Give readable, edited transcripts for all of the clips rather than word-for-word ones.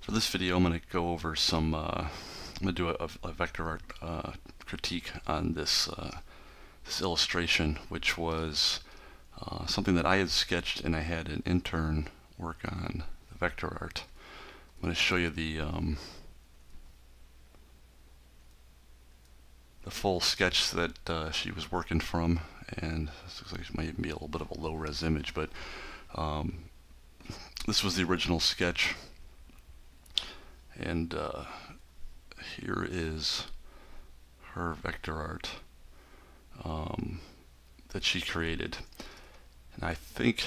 For this video, I'm going to go over some. I'm going to do a vector art critique on this this illustration, which was something that I had sketched, and I had an intern work on the vector art. I'm going to show you the full sketch that she was working from, and this looks like it might even be a little bit of a low-res image, but this was the original sketch. And here is her vector art that she created. And I think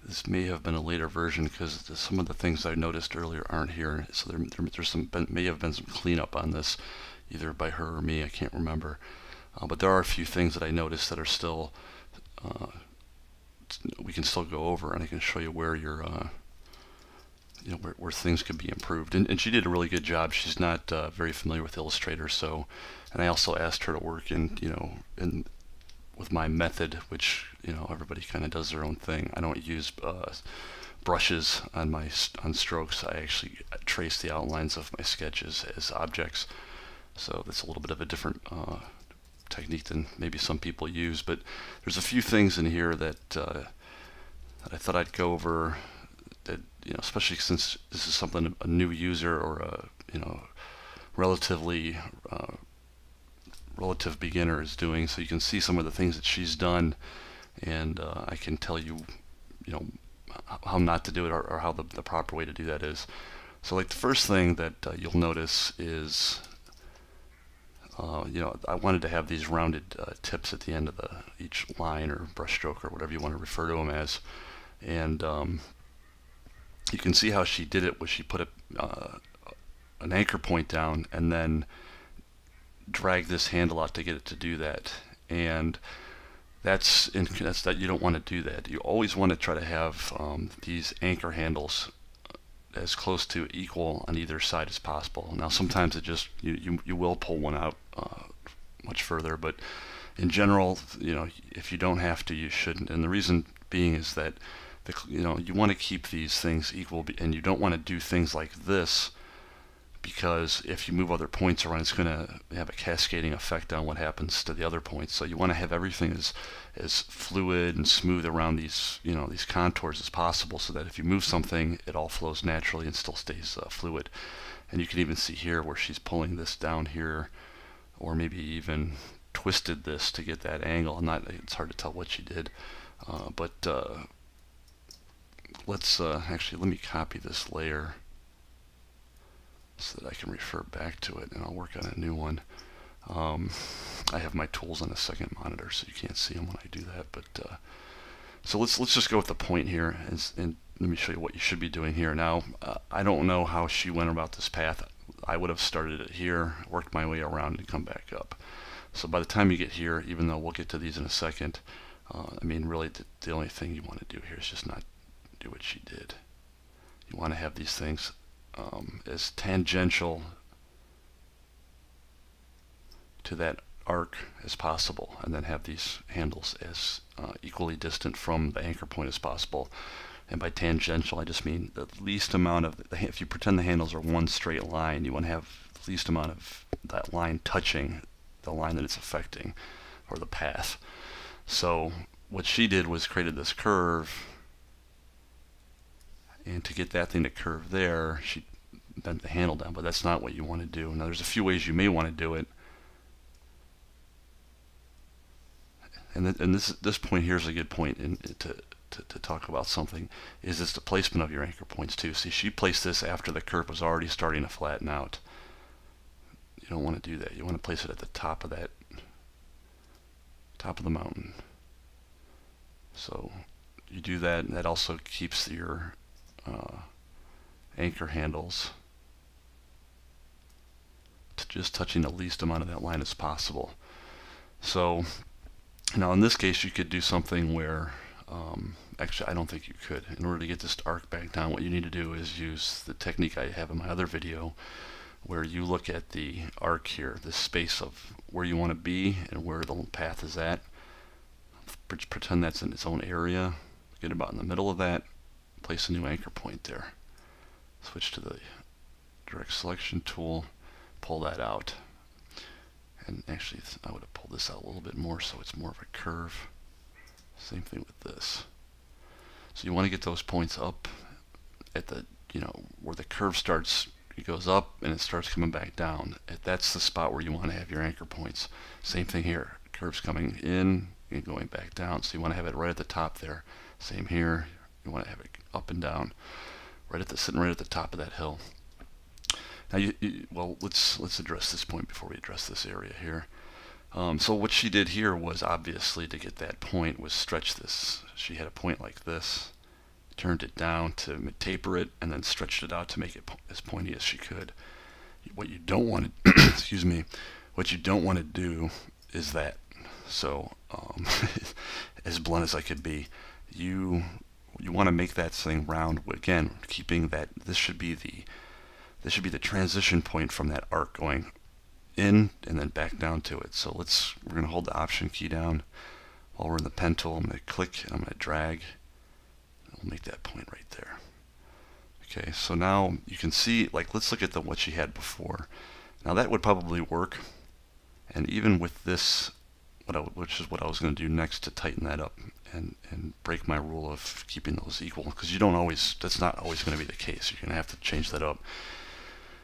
this may have been a later version because some of the things I noticed earlier aren't here. So may have been some cleanup on this, either by her or me, I can't remember. But there are a few things that I noticed that are still, we can still go over, and I can show you where you're where things could be improved. And she did a really good job. She's not very familiar with Illustrator, so, and I also asked her to work in with my method, which everybody kind of does their own thing. I don't use brushes on strokes. I actually trace the outlines of my sketches as objects, so that's a little bit of a different technique than maybe some people use. But there's a few things in here that I thought I'd go over. That, especially since this is something a new user or a relative beginner is doing, so you can see some of the things that she's done, and I can tell you, how not to do it, or how the proper way to do that is. So, like, the first thing that you'll notice is, I wanted to have these rounded tips at the end of each line or brush stroke or whatever you want to refer to them as, and you can see how she did it, was she put an anchor point down and then drag this handle out to get it to do that. And that's that you don't want to do that. You always want to try to have these anchor handles as close to equal on either side as possible. Now sometimes it just you will pull one out much further, but in general, if you don't have to, you shouldn't. And the reason being is that you want to keep these things equal, and you don't want to do things like this, because if you move other points around, it's going to have a cascading effect on what happens to the other points. So you want to have everything as fluid and smooth around these these contours as possible, so that if you move something, it all flows naturally and still stays fluid. And you can even see here where she's pulling this down here, or maybe even twisted this to get that angle. It's hard to tell what she did, but let's actually, let me copy this layer so that I can refer back to it, and I'll work on a new one. I have my tools on a second monitor, so you can't see them when I do that. But so let's just go with the point here, and let me show you what you should be doing here. Now, I don't know how she went about this path. I would have started it here, worked my way around, and come back up. So by the time you get here, even though we'll get to these in a second, I mean, really, the only thing you want to do here is just not do what she did. You want to have these things as tangential to that arc as possible, and then have these handles as equally distant from the anchor point as possible. And by tangential, I just mean the least amount of if you pretend the handles are one straight line, you want to have the least amount of that line touching the line that it's affecting, or the path. So what she did was created this curve, and to get that thing to curve there, she bent the handle down, but that's not what you want to do. Now, there's a few ways you may want to do it, and this point here is a good point to talk about something. Is it's the placement of your anchor points too. See, she placed this after the curve was already starting to flatten out. You don't want to do that. You want to place it at the top of the mountain. So you do that, and that also keeps your anchor handles to just touching the least amount of that line as possible. So now in this case, you could do something where actually I don't think you could. In order to get this arc back down, what you need to do is use the technique I have in my other video, where you look at the arc here, the space of where you want to be and where the path is at. Pretend that's in its own area. Get about in the middle of that. Place a new anchor point there. Switch to the direct selection tool, pull that out. And actually, I would have pulled this out a little bit more so it's more of a curve. Same thing with this. So you want to get those points up at the, where the curve starts. It goes up and it starts coming back down. That's the spot where you want to have your anchor points. Same thing here. Curve's coming in and going back down. So you want to have it right at the top there. Same here. You want to have it up and down, sitting right at the top of that hill. Now, well, let's address this point before we address this area here. So what she did here was obviously to get that point was stretch this. She had a point like this, turned it down to taper it, and then stretched it out to make it as pointy as she could. What you don't want to, excuse me, what you don't want to do is that. So, as blunt as I could be, you want to make that thing round. Again, keeping that. This should be the transition point from that arc going in and then back down to it. So we're going to hold the Option key down while we're in the pen tool. I'm going to click and I'm going to drag. We'll make that point right there. Okay, so now you can see, like, let's look at what she had before. Now that would probably work, and even with this, which is what I was going to do next to tighten that up and break my rule of keeping those equal, because that's not always going to be the case. You're going to have to change that up.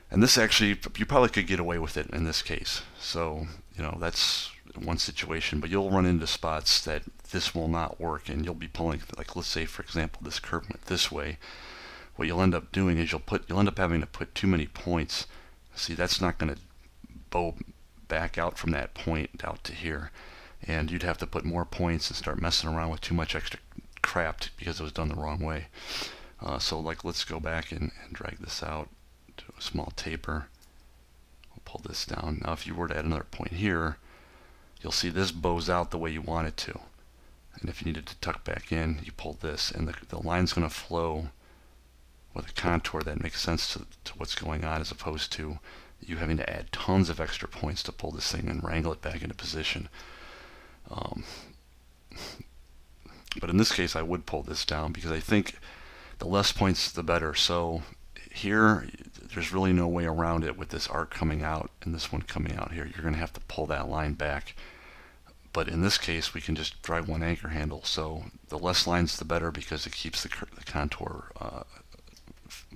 And this actually, you probably could get away with it in this case. So, that's one situation, but you'll run into spots that this will not work, and you'll be pulling, like, let's say, for example, this curve went this way. What you'll end up doing is you'll end up having to put too many points. See, that's not going to bow back out from that point out to here, and you'd have to put more points and start messing around with too much extra crap because it was done the wrong way. So, like, let's go back and drag this out to a small taper. We'll pull this down. Now, if you were to add another point here, you'll see this bows out the way you want it to. And if you needed to tuck back in, you pull this, and the line's going to flow with a contour that makes sense to what's going on, as opposed to you having to add tons of extra points to pull this thing and wrangle it back into position. But in this case, I would pull this down because I think the less points, the better. So here, there's really no way around it with this arc coming out and this one coming out here. You're going to have to pull that line back. But in this case, we can just drag one anchor handle. So the less lines, the better, because it keeps the contour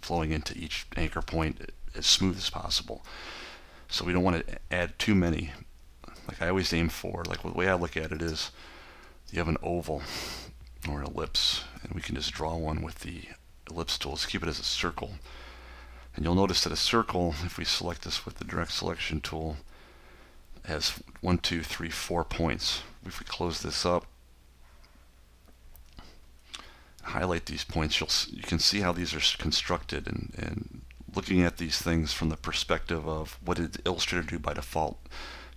flowing into each anchor point as smooth as possible. So we don't want to add too many. Like I always aim for, like the way I look at it is, you have an oval or an ellipse, and we can just draw one with the ellipse tool. Let's keep it as a circle. And you'll notice that a circle, if we select this with the direct selection tool, has 1, 2, 3, 4 points. If we close this up, highlight these points, you can see how these are constructed, and looking at these things from the perspective of what did Illustrator do by default,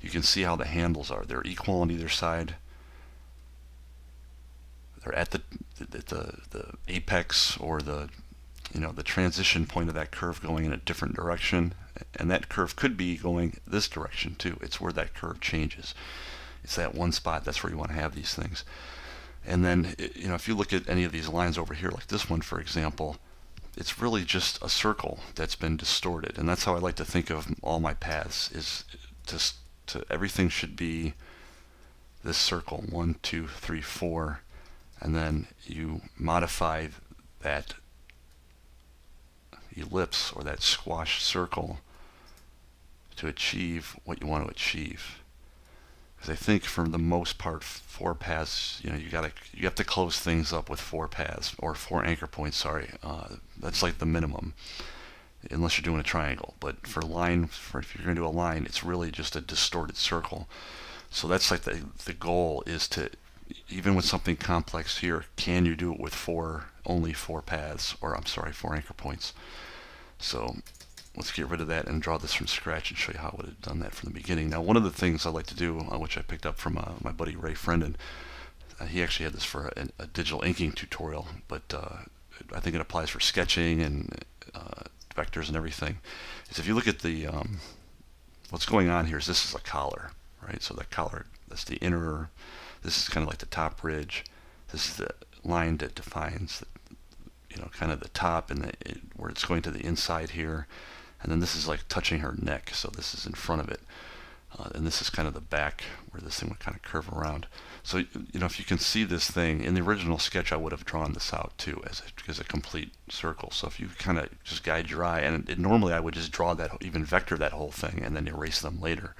you can see how the handles are. They're equal on either side. They're at the apex, or the transition point of that curve going in a different direction, and that curve could be going this direction too. It's where that curve changes. It's that one spot. That's where you want to have these things. And then, if you look at any of these lines over here, like this one, for example, it's really just a circle that's been distorted. And that's how I like to think of all my paths, is everything should be this circle, 1, 2, 3, 4, and then you modify that ellipse or that squash circle to achieve what you want to achieve. Because I think for the most part, 4 paths, you have to close things up with 4 paths, or 4 anchor points. Sorry, that's like the minimum, unless you're doing a triangle. But if you're going to do a line, it's really just a distorted circle. So that's like the goal is to, even with something complex here, can you do it with only 4 paths, or I'm sorry, 4 anchor points? So let's get rid of that and draw this from scratch and show you how I would have done that from the beginning. Now, one of the things I like to do, which I picked up from my buddy Ray Friendon, he actually had this for a digital inking tutorial, but I think it applies for sketching and vectors and everything, is if you look at the what's going on here is this is a collar, right? So that collar, that's the inner, this is kind of like the top ridge. This is the line that defines kind of the top, and where it's going to the inside here. and then this is like touching her neck, so this is in front of it. And this is kind of the back where this thing would kind of curve around. So, you know, if you can see this thing, in the original sketch I would have drawn this out too as a complete circle. So if you kind of just guide your eye, and normally I would just draw that, even vector that whole thing, and then erase them later.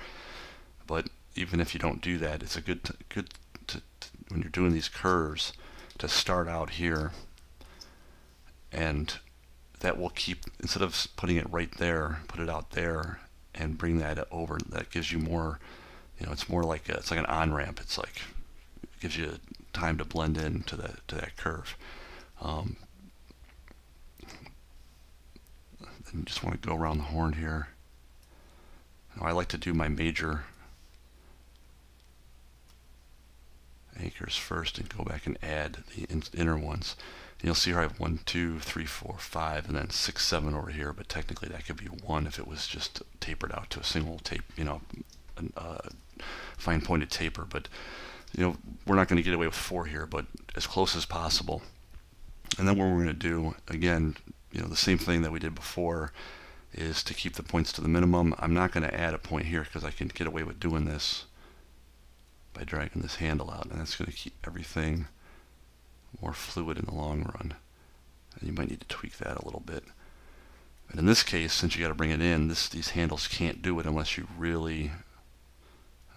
But even if you don't do that, it's a good when you're doing these curves to start out here, and that will keep, instead of putting it right there, put it out there and bring that over. That gives you more, you know, it's more like it's like an on-ramp. It's like, it gives you time to blend in to that curve. Then you just want to go around the horn here. Now, I like to do my major anchors first and go back and add the inner ones. And you'll see here I have 1, 2, 3, 4, 5, and then 6, 7 over here, but technically that could be 1 if it was just tapered out to a single tape, you know, fine pointed taper. But you know, we're not going to get away with 4 here, but as close as possible. And then what we're going to do, again, you know, the same thing that we did before, is to keep the points to the minimum. I'm not going to add a point here because I can get away with doing this by dragging this handle out, and that's going to keep everything more fluid in the long run. And you might need to tweak that a little bit. But in this case, since you got to bring it in, these handles can't do it unless you really,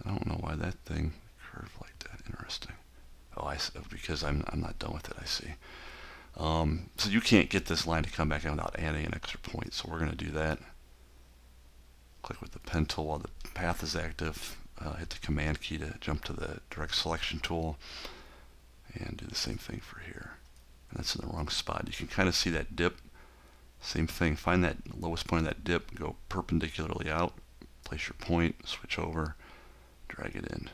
I don't know why that thing curved like that. Interesting. Oh, because I'm not done with it, I see. So you can't get this line to come back in without adding an extra point. So we're going to do that. Click with the pen tool while the path is active. Hit the command key to jump to the direct selection tool, and do the same thing for here. And that's in the wrong spot. You can kind of see that dip. Same thing. Find that lowest point of that dip, go perpendicularly out, place your point, switch over, drag it in.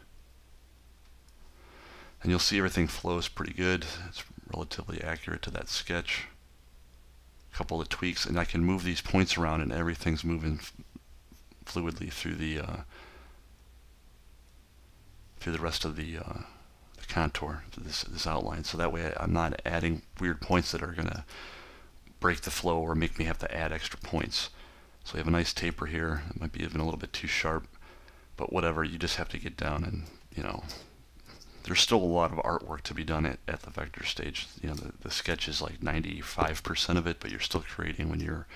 And you'll see everything flows pretty good. It's relatively accurate to that sketch. A couple of tweaks, and I can move these points around, and everything's moving fluidly through the rest of the contour, this outline. So that way I'm not adding weird points that are going to break the flow or make me have to add extra points. So we have a nice taper here. It might be even a little bit too sharp, but whatever. You just have to get down, and you know, there's still a lot of artwork to be done at the vector stage. You know, the sketch is like 95% of it, but you're still creating when you're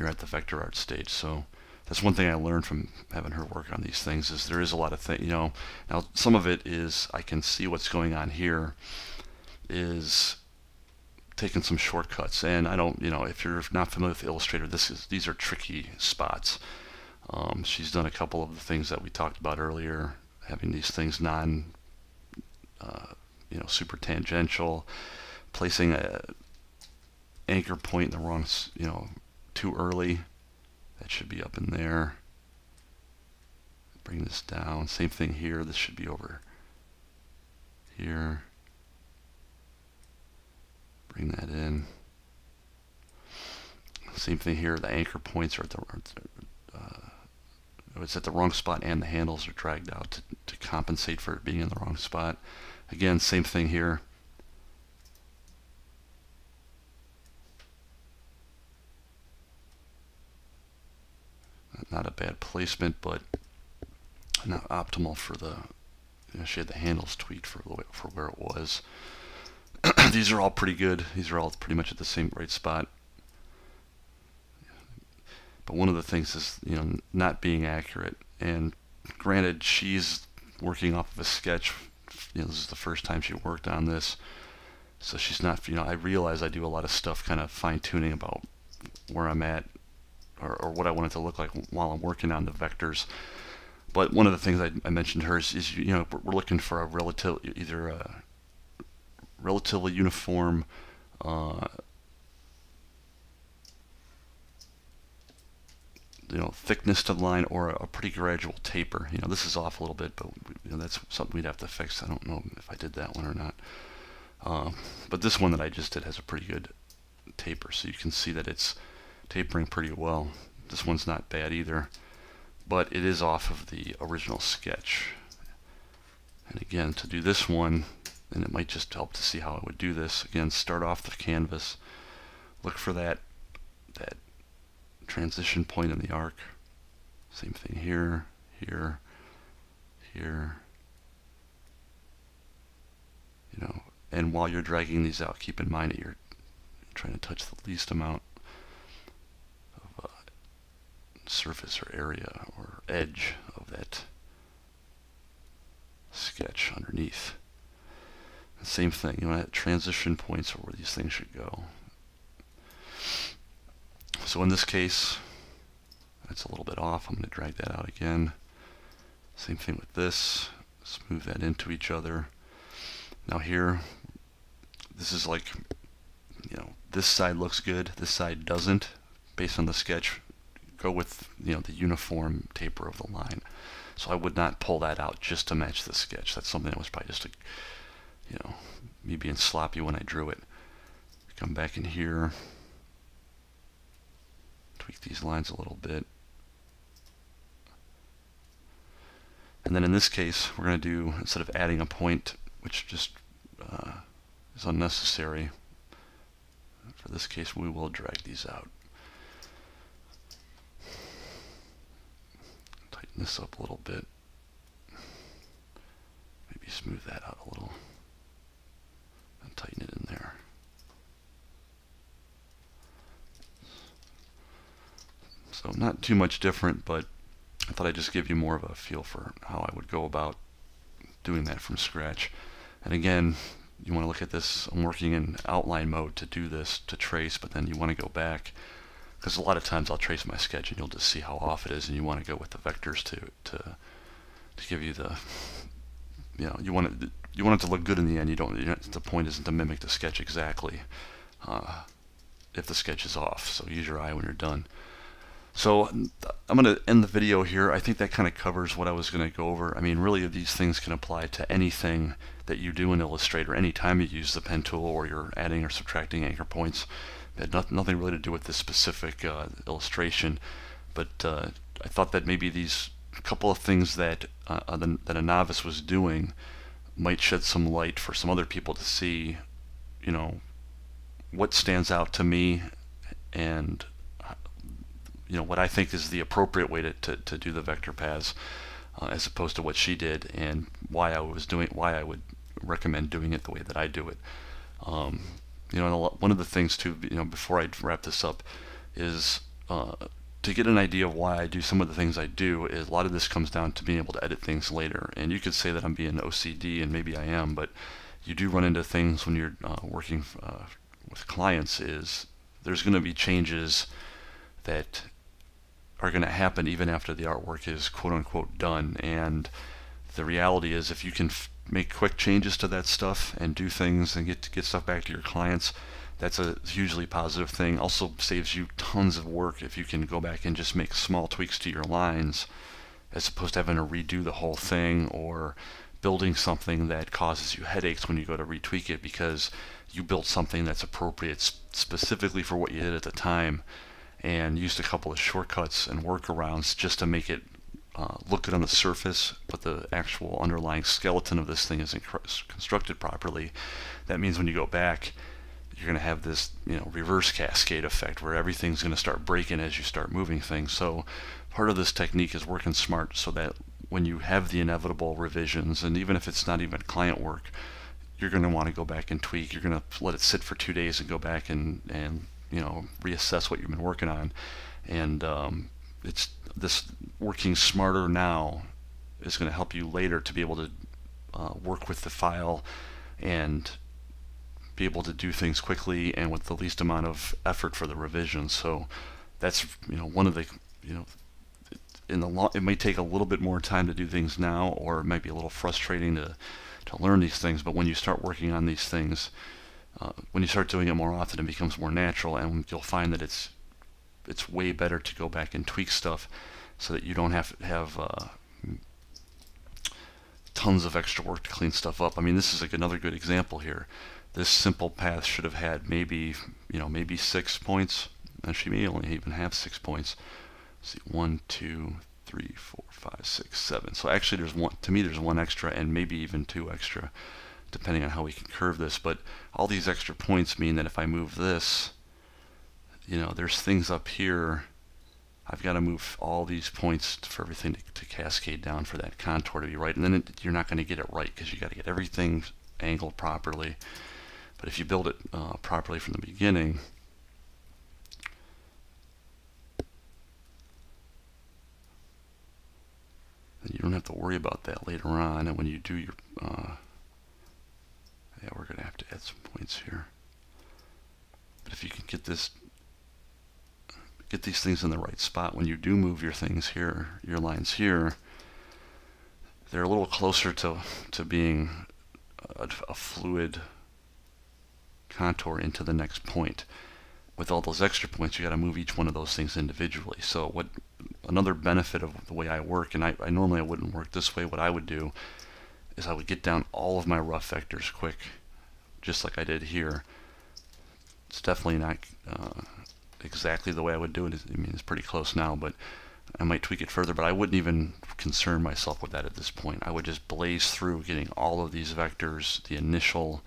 at the vector art stage. So that's one thing I learned from having her work on these things, is there is a lot of things, you know. Now some of it is I can see what's going on here is taking some shortcuts, and I don't, you know, if you're not familiar with Illustrator, these are tricky spots. She's done a couple of the things that we talked about earlier, having these things you know, super tangential, placing a anchor point in the wrong, you know, too early. That should be up in there. Bring this down. Same thing here. This should be over here. Bring that in. Same thing here. The anchor points are it's at the wrong spot, and the handles are dragged out to compensate for it being in the wrong spot. Again, same thing here. Not a bad placement, but not optimal for the, you know, she had the handles tweaked for where it was. These are all pretty good. These are all pretty much at the same right spot. But one of the things is, you know, not being accurate. And granted, she's working off of a sketch. You know, this is the first time she worked on this, so she's not, you know, I realize I do a lot of stuff kind of fine-tuning about where I'm at, or what I want it to look like while I'm working on the vectors. But one of the things I mentioned to her is, you know, we're looking for a either a relatively uniform you know, thickness to the line, or a pretty gradual taper. You know, this is off a little bit, but you know, that's something we'd have to fix. I don't know if I did that one or not. But this one that I just did has a pretty good taper, so you can see that it's tapering pretty well. This one's not bad either, but it is off of the original sketch. And again, to do this one, and it might just help to see how I would do this. Again, start off the canvas, look for that transition point in the arc. Same thing here, here, here. You know, and while you're dragging these out, keep in mind that you're trying to touch the least amount of surface or area or edge of that sketch underneath. The same thing, you want transition points are where these things should go. So in this case, that's a little bit off. I'm going to drag that out again. Same thing with this. Smooth that into each other. Now here, this is like, you know, this side looks good, this side doesn't. Based on the sketch, go with, you know, the uniform taper of the line. So I would not pull that out just to match the sketch. That's something that was probably just a, you know, me being sloppy when I drew it. Come back in here, tweak these lines a little bit. And then in this case, we're going to do, instead of adding a point, which just is unnecessary, for this case we will drag these out. Tighten this up a little bit. Maybe smooth that out a little. And tighten it in there. So not too much different, but I thought I'd just give you more of a feel for how I would go about doing that from scratch. And again, you want to look at this, I'm working in outline mode to do this, to trace, but then you want to go back, because a lot of times I'll trace my sketch and you'll just see how off it is, and you want to go with the vectors to give you the, you know, you want it to look good in the end. You don't, the point isn't to mimic the sketch exactly if the sketch is off, so use your eye when you're done. So I'm going to end the video here. I think that kind of covers what I was going to go over. I mean, really these things can apply to anything that you do in Illustrator. Anytime you use the pen tool or you're adding or subtracting anchor points. It had nothing really to do with this specific illustration, but I thought that maybe these couple of things that that a novice was doing might shed some light for some other people to see, you know, what stands out to me, and you know, what I think is the appropriate way to do the vector paths, as opposed to what she did, and why I would recommend doing it the way that I do it. You know, one of the things too, you know, before I wrap this up, is to get an idea of why I do some of the things I do. Is a lot of this comes down to being able to edit things later, and you could say that I'm being OCD, and maybe I am, but you do run into things when you're working with clients. Is there's going to be changes that are going to happen even after the artwork is quote-unquote done, and the reality is if you can make quick changes to that stuff and do things and get stuff back to your clients, that's a hugely positive thing. Also saves you tons of work if you can go back and just make small tweaks to your lines, as opposed to having to redo the whole thing or building something that causes you headaches when you go to retweak it because you built something that's appropriate specifically for what you did at the time, and used a couple of shortcuts and workarounds just to make it look good on the surface, but the actual underlying skeleton of this thing isn't constructed properly. That means when you go back, you're going to have this, you know, reverse cascade effect where everything's going to start breaking as you start moving things. So part of this technique is working smart so that when you have the inevitable revisions, and even if it's not even client work, you're going to want to go back and tweak. You're going to let it sit for 2 days and go back and you know, reassess what you've been working on. And it's this working smarter now is going to help you later to be able to work with the file and be able to do things quickly and with the least amount of effort for the revisions. So that's, you know, one of the, you know, it may take a little bit more time to do things now, or it might be a little frustrating to learn these things, but when you start working on these things, when you start doing it more often, it becomes more natural, and you'll find that it's way better to go back and tweak stuff so that you don't have to have tons of extra work to clean stuff up. I mean, this is like another good example here. This simple path should have had maybe, you know, maybe 6 points, and she may only even have 6 points. Let's see, 1, 2, 3, 4, 5, 6, 7. So actually, there's one. To me, there's 1 extra, and maybe even 2 extra, depending on how we can curve this. But all these extra points mean that if I move this, you know, there's things up here I've got to move all these points for everything to cascade down for that contour to be right, and then you're not going to get it right because you got to get everything angled properly. But if you build it properly from the beginning, then you don't have to worry about that later on. And when you do your yeah, we're going to have to add some points here. But if you can get these things in the right spot, when you do move your things here, your lines here, they're a little closer to being a fluid contour into the next point. With all those extra points, you got to move each one of those things individually. So another benefit of the way I work, and I normally wouldn't work this way, what I would do is I would get down all of my rough vectors quick, just like I did here. It's definitely not exactly the way I would do it. I mean, it's pretty close now, but I might tweak it further, but I wouldn't even concern myself with that at this point. I would just blaze through getting all of these vectors, the initial,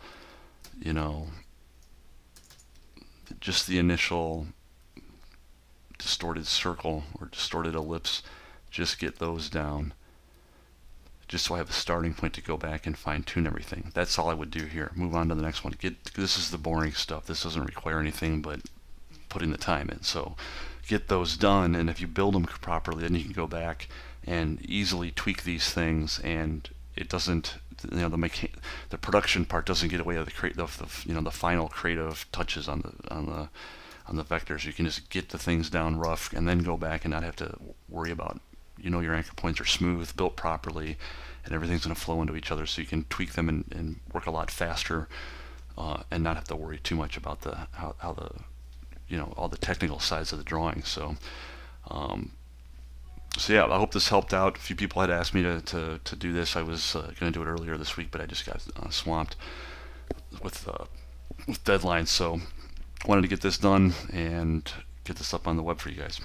just the initial distorted circle or distorted ellipse, just get those down, just so I have a starting point to go back and fine tune everything. That's all I would do here. Move on to the next one. This is the boring stuff. This doesn't require anything but putting the time in. So get those done, and if you build them properly, then you can go back and easily tweak these things, and it doesn't, the production part doesn't get away with the final creative touches on the vectors. You can just get the things down rough and then go back and not have to worry about, your anchor points are smooth, built properly, and everything's going to flow into each other, so you can tweak them and work a lot faster, and not have to worry too much about how the all the technical sides of the drawing. So yeah, I hope this helped out. A few people had asked me to do this. I was going to do it earlier this week, but I just got swamped with deadlines. So wanted to get this done and get this up on the web for you guys.